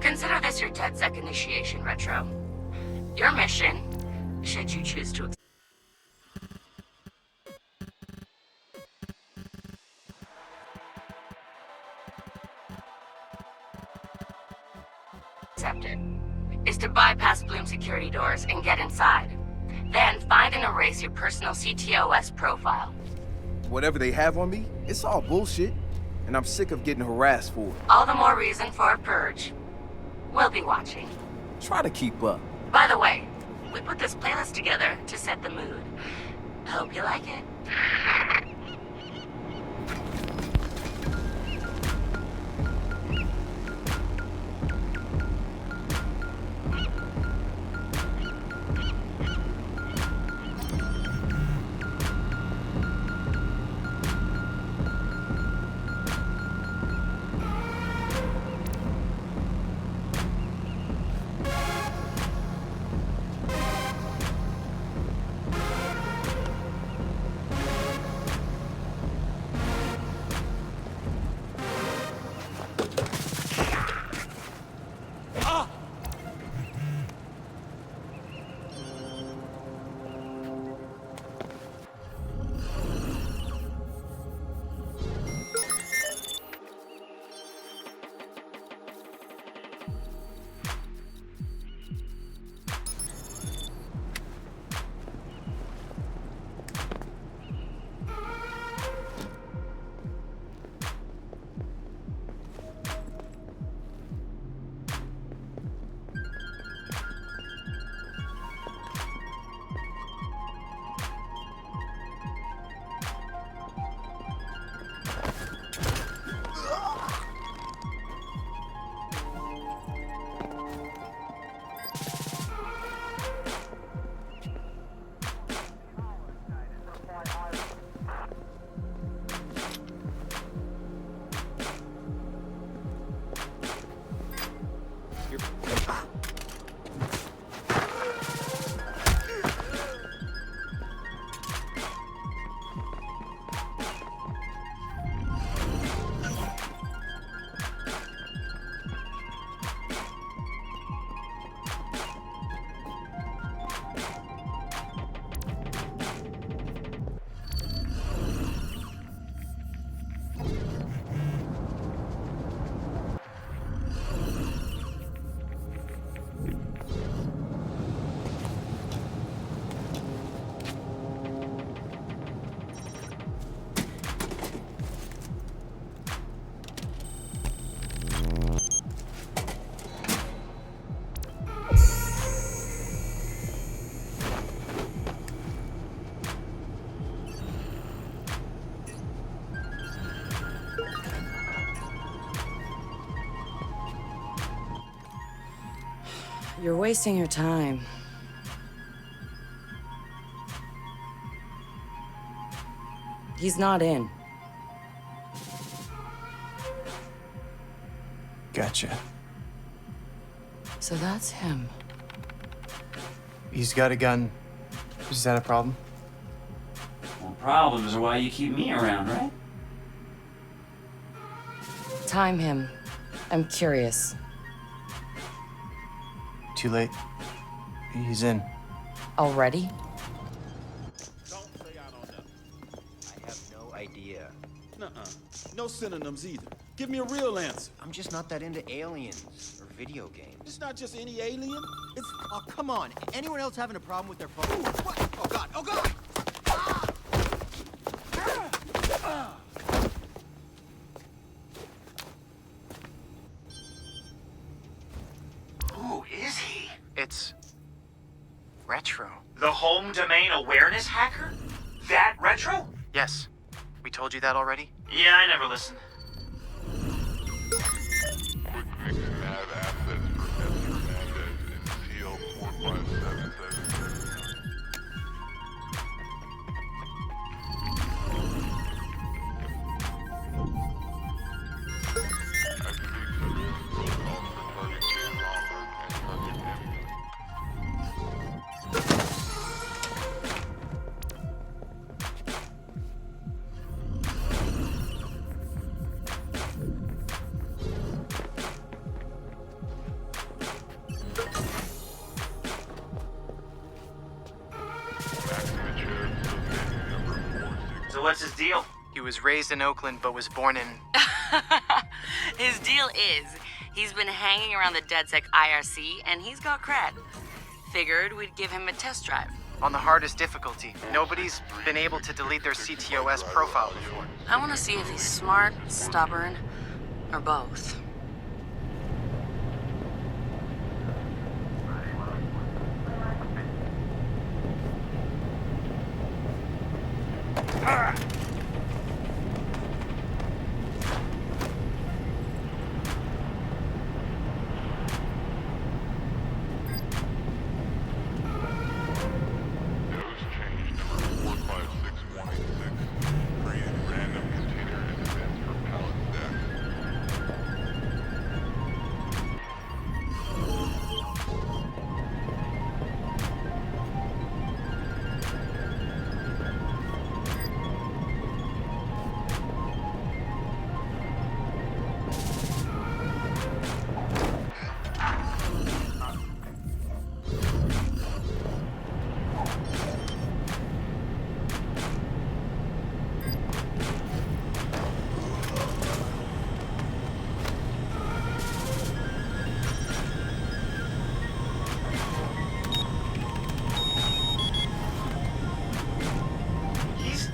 Consider this your 10-sec initiation, Retro. Your mission, should you choose to accept it, is to bypass Bloom security doors and get inside. Then find and erase your personal CTOS profile. Whatever they have on me, it's all bullshit. And I'm sick of getting harassed for it. All the more reason for a purge. We'll be watching. Try to keep up. By the way, we put this playlist together to set the mood. Hope you like it. You're wasting your time. He's not in. Gotcha. So that's him. He's got a gun. Is that a problem? Well, problems are why you keep me around, right? Time him. I'm curious. Too late. He's in. Already? Don't say I don't know. I have no idea. Nuh-uh. No synonyms either. Give me a real answer. I'm just not that into aliens or video games. It's not just any alien. It's... Oh, come on. Anyone else having a problem with their phone? What? Oh, God. Oh, God! Ah! It's... retro. The home domain awareness hacker? That retro? Yes. We told you that already? Yeah, I never listened. So what's his deal? He was raised in Oakland but was born in... His deal is, he's been hanging around the DedSec IRC and he's got cred. Figured we'd give him a test drive. on the hardest difficulty. Nobody's been able to delete their CTOS profile before. I want to see if he's smart, stubborn, or both.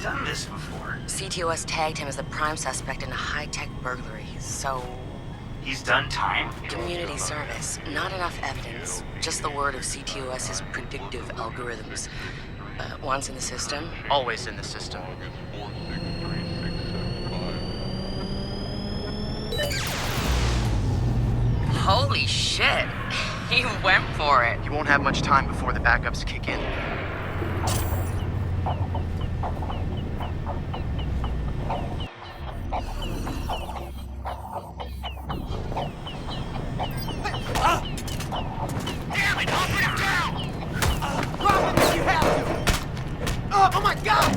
Done this before. CTOS tagged him as the prime suspect in a high-tech burglary, so... He's done time? Community service. Not enough evidence. Just the word of CTOS's predictive algorithms. Once in the system... Always in the system. Holy shit! He went for it. You won't have much time before the backups kick in. Oh my God!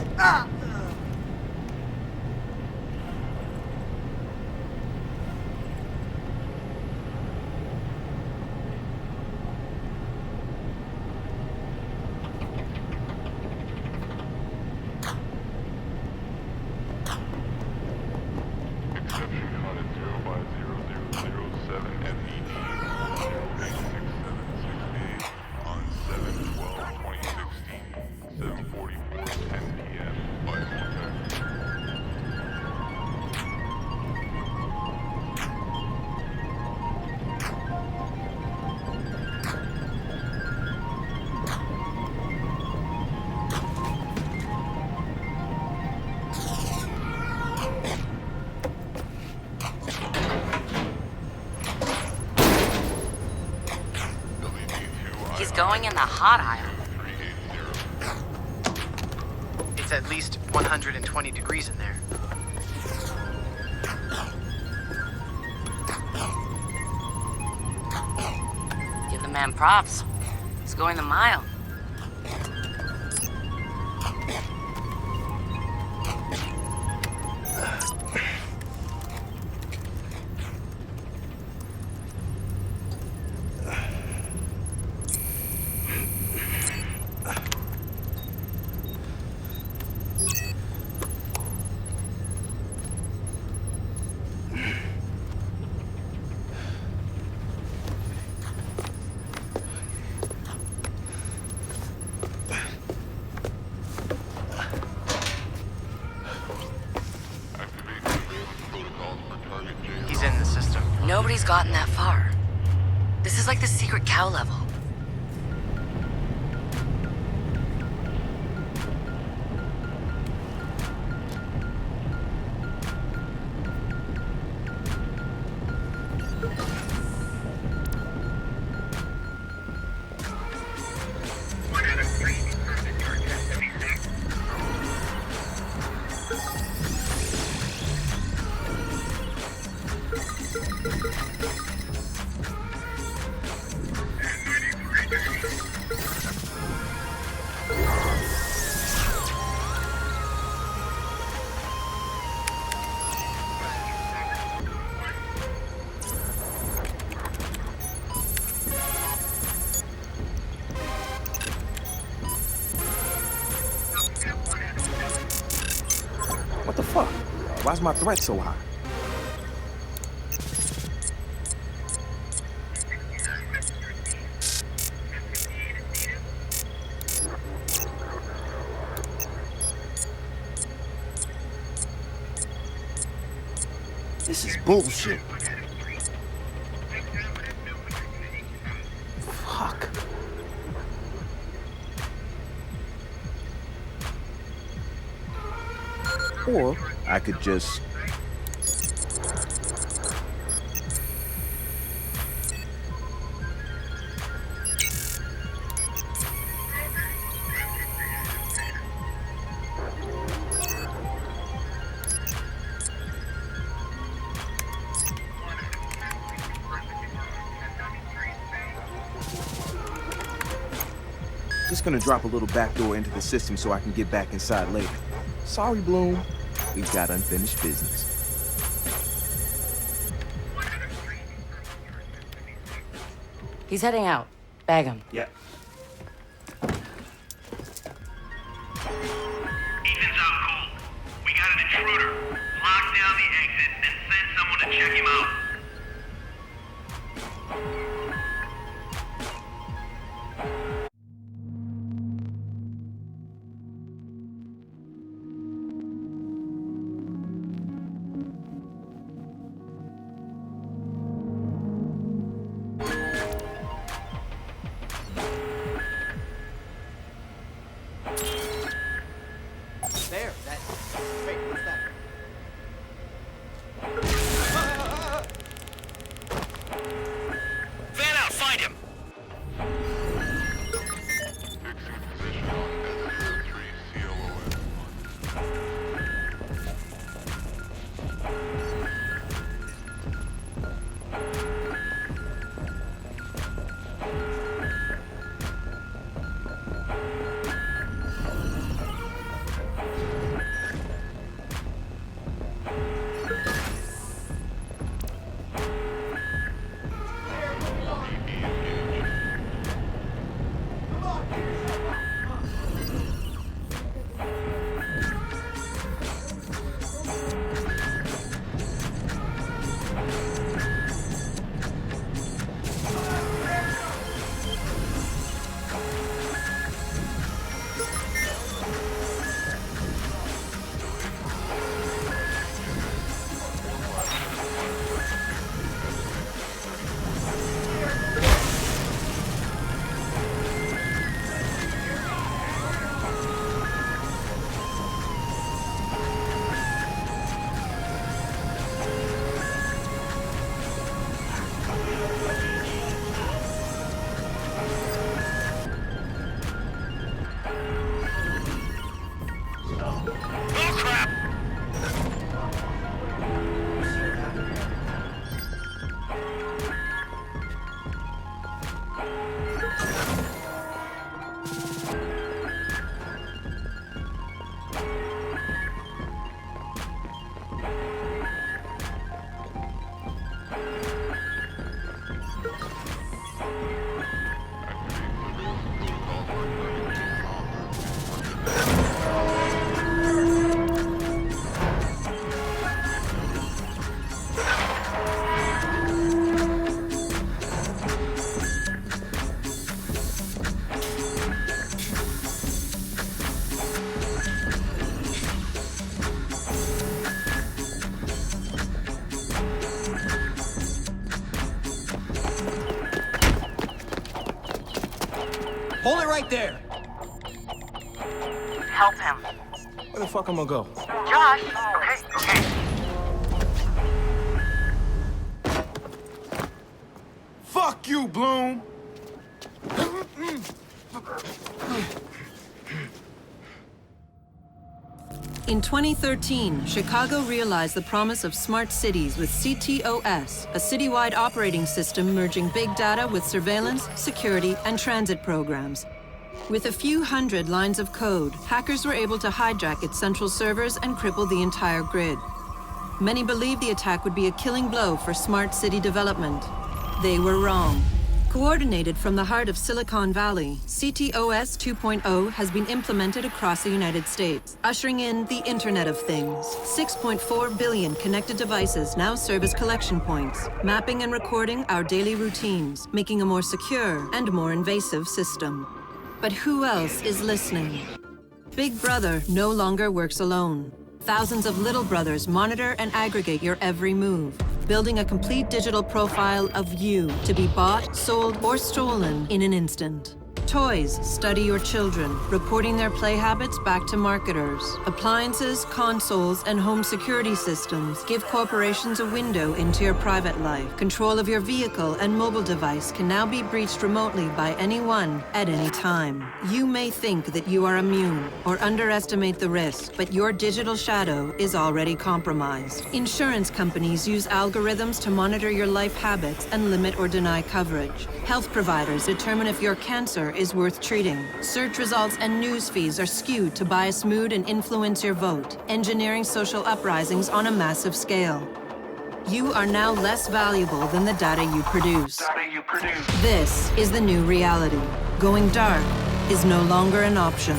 He's going in the hot aisle. It's at least 120 degrees in there. Give the man props. He's going the mile. He's in the system. Nobody's gotten that far. This is like the secret cow level. Why's my threat so high? This is bullshit. Fuck. Or I could just... Just gonna drop a little backdoor into the system so I can get back inside later. Sorry, Bloom. We've got unfinished business. He's heading out. Bag him. Yep. Ethan's out cold. We got an intruder. Lock down the exit and send someone to check him out. There, that... Wait, what's that? Fan out, find him! Oh crap! Hold it right there! Help him. Where the fuck I'm gonna go? Josh! Okay. Fuck you, Bloom! In 2013, Chicago realized the promise of smart cities with CTOS, a citywide operating system merging big data with surveillance, security, and transit programs. With a few hundred lines of code, hackers were able to hijack its central servers and cripple the entire grid. Many believed the attack would be a killing blow for smart city development. They were wrong. Coordinated from the heart of Silicon Valley, CTOS 2.0 has been implemented across the United States, ushering in the Internet of Things. 6.4 billion connected devices now serve as collection points, mapping and recording our daily routines, making a more secure and more invasive system. But who else is listening? Big Brother no longer works alone. Thousands of little brothers monitor and aggregate your every move, building a complete digital profile of you to be bought, sold, or stolen in an instant. Toys study your children, reporting their play habits back to marketers. Appliances, consoles, and home security systems give corporations a window into your private life. Control of your vehicle and mobile device can now be breached remotely by anyone at any time. You may think that you are immune or underestimate the risk, but your digital shadow is already compromised. Insurance companies use algorithms to monitor your life habits and limit or deny coverage. Health providers determine if your cancer is worth treating. Search results and news feeds are skewed to bias mood and influence your vote, engineering social uprisings on a massive scale. You are now less valuable than the data you produce. This is the new reality. Going dark is no longer an option.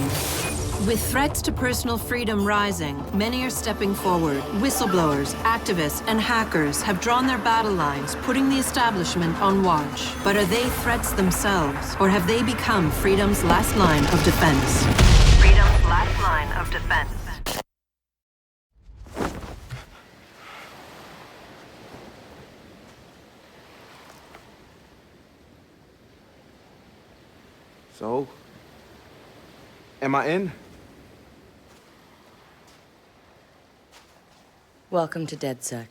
With threats to personal freedom rising, many are stepping forward. Whistleblowers, activists, and hackers have drawn their battle lines, putting the establishment on watch. But are they threats themselves, or have they become freedom's last line of defense? Freedom's last line of defense. So, am I in? Welcome to DedSec.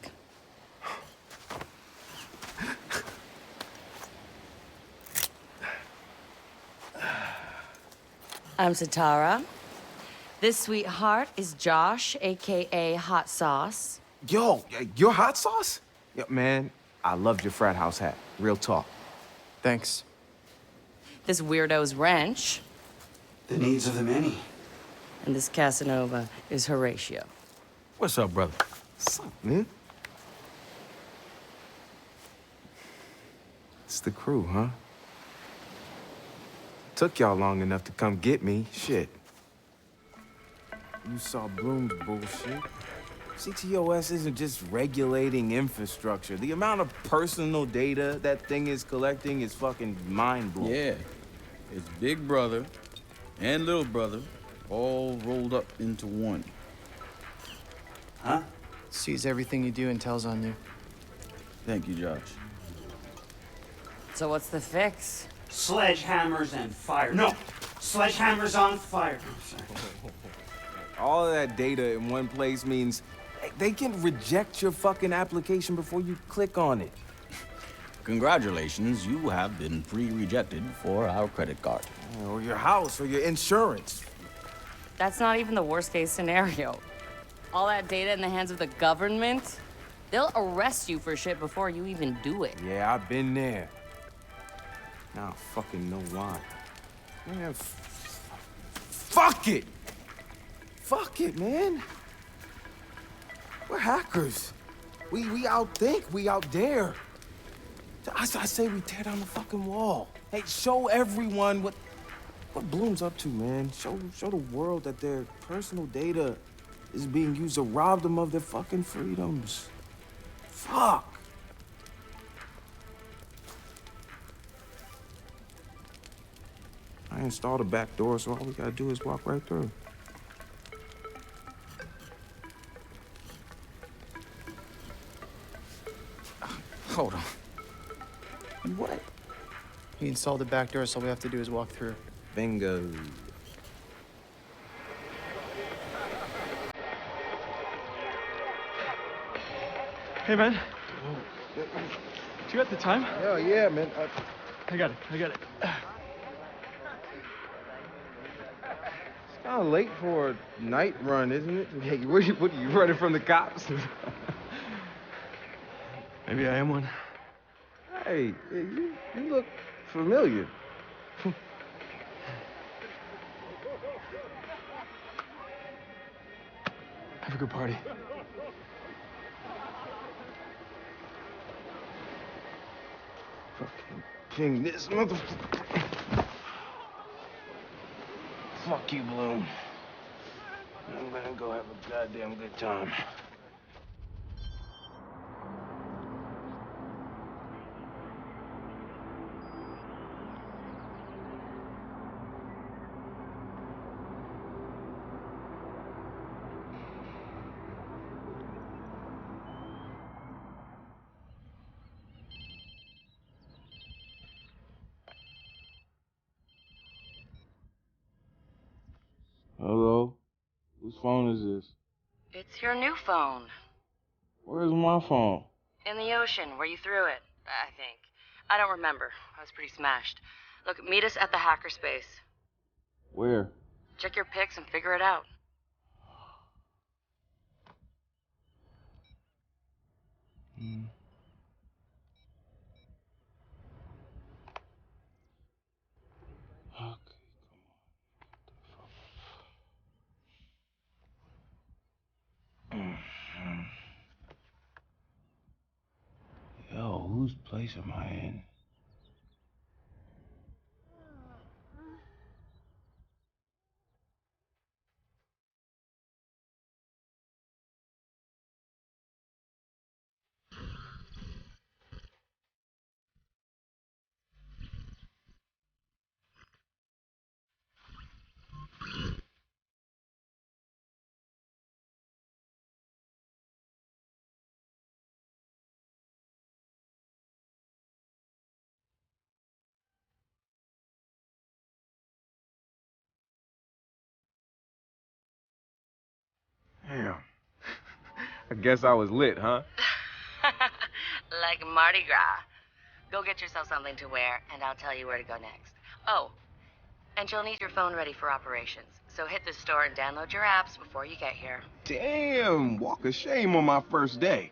I'm Satara. This sweetheart is Josh, aka Hot Sauce. Yo, you're hot sauce? Yo, man, I loved your frat house hat. Real talk. Thanks. This weirdo's Wrench. The needs of the many. And this Casanova is Horatio. What's up, brother? What's up, man? It's the crew, huh? Took y'all long enough to come get me. Shit. You saw Bloom's bullshit. CTOS isn't just regulating infrastructure. The amount of personal data that thing is collecting is fucking mind-blowing. Yeah. It's Big Brother and Little Brother all rolled up into one. Huh? Sees everything you do and tells on you. Thank you, Josh. So what's the fix? Sledgehammers and fire. No! Sledgehammers on fire. I'm sorry. All of that data in one place means they can reject your fucking application before you click on it. Congratulations, you have been pre-rejected for our credit card. Or your house, or your insurance. That's not even the worst case scenario. All that data in the hands of the government, they'll arrest you for shit before you even do it. Yeah, I've been there. Now I fucking know why. Man, fuck it! Fuck it, man. We're hackers. We outthink, we out dare. I say we tear down the fucking wall. Hey, show everyone what Bloom's up to, man. Show the world that their personal data is being used to rob them of their fucking freedoms. Fuck. I installed a back door, so all we gotta do is walk right through. Hold on. What? He installed the back door, so all we have to do is walk through. Bingo. Hey, man. Do you got the time? Oh, yeah, man. I got it. It's kind of late for a night run, isn't it? Hey, what are you running from the cops? Maybe I am one. Hey, you look familiar. Have a good party. Fucking ping this motherfucker. Fuck you, Bloom. I'm gonna go have a goddamn good time. Hello? Whose phone is this? It's your new phone. Where's my phone? In the ocean, where you threw it, I think. I don't remember. I was pretty smashed. Look, meet us at the hackerspace. Where? Check your pics and figure it out. Yo, whose place am I in? Damn. I guess I was lit, huh? Like Mardi Gras. Go get yourself something to wear, and I'll tell you where to go next. Oh, and you'll need your phone ready for operations. So hit the store and download your apps before you get here. Damn, walk of shame on my first day.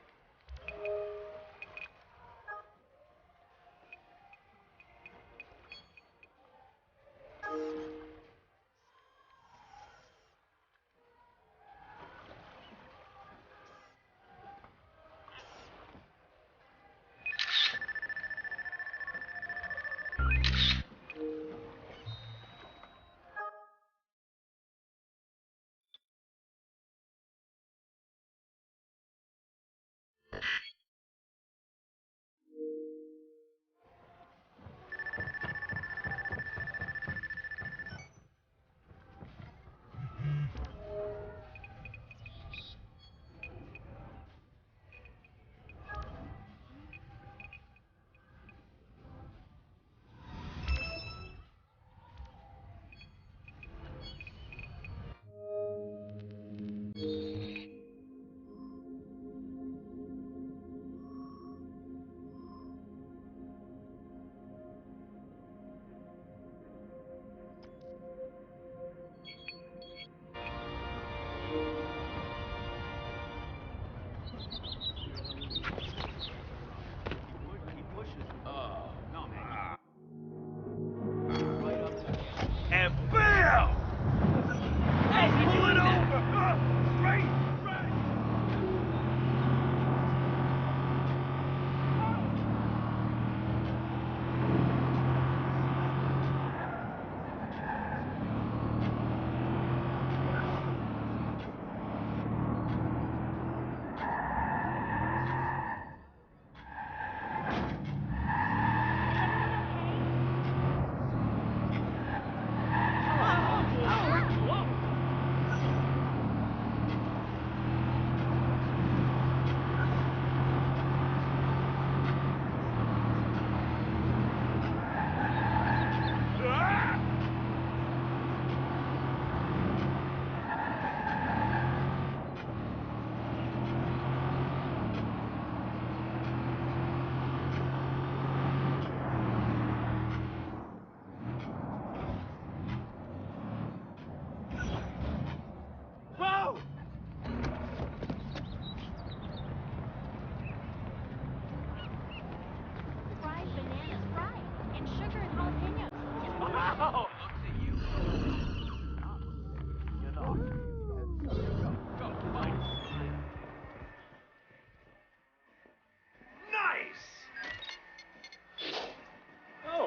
And bam! Pull it over! Straight! Whoa! Fried bananas, fried, and sugar and jalapenos. Wow! Nice! Oh,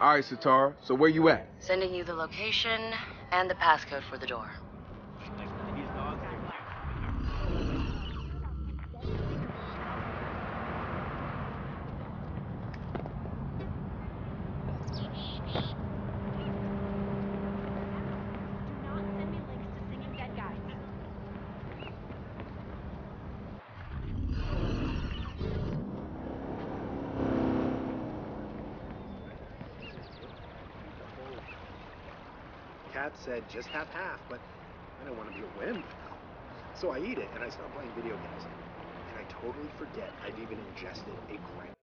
All right, Satara. So where you at? Sending you the location and the passcode for the door. Kat said just have half, but I don't want to be a wimp. So I eat it and I start playing video games. And I totally forget I've even ingested a gram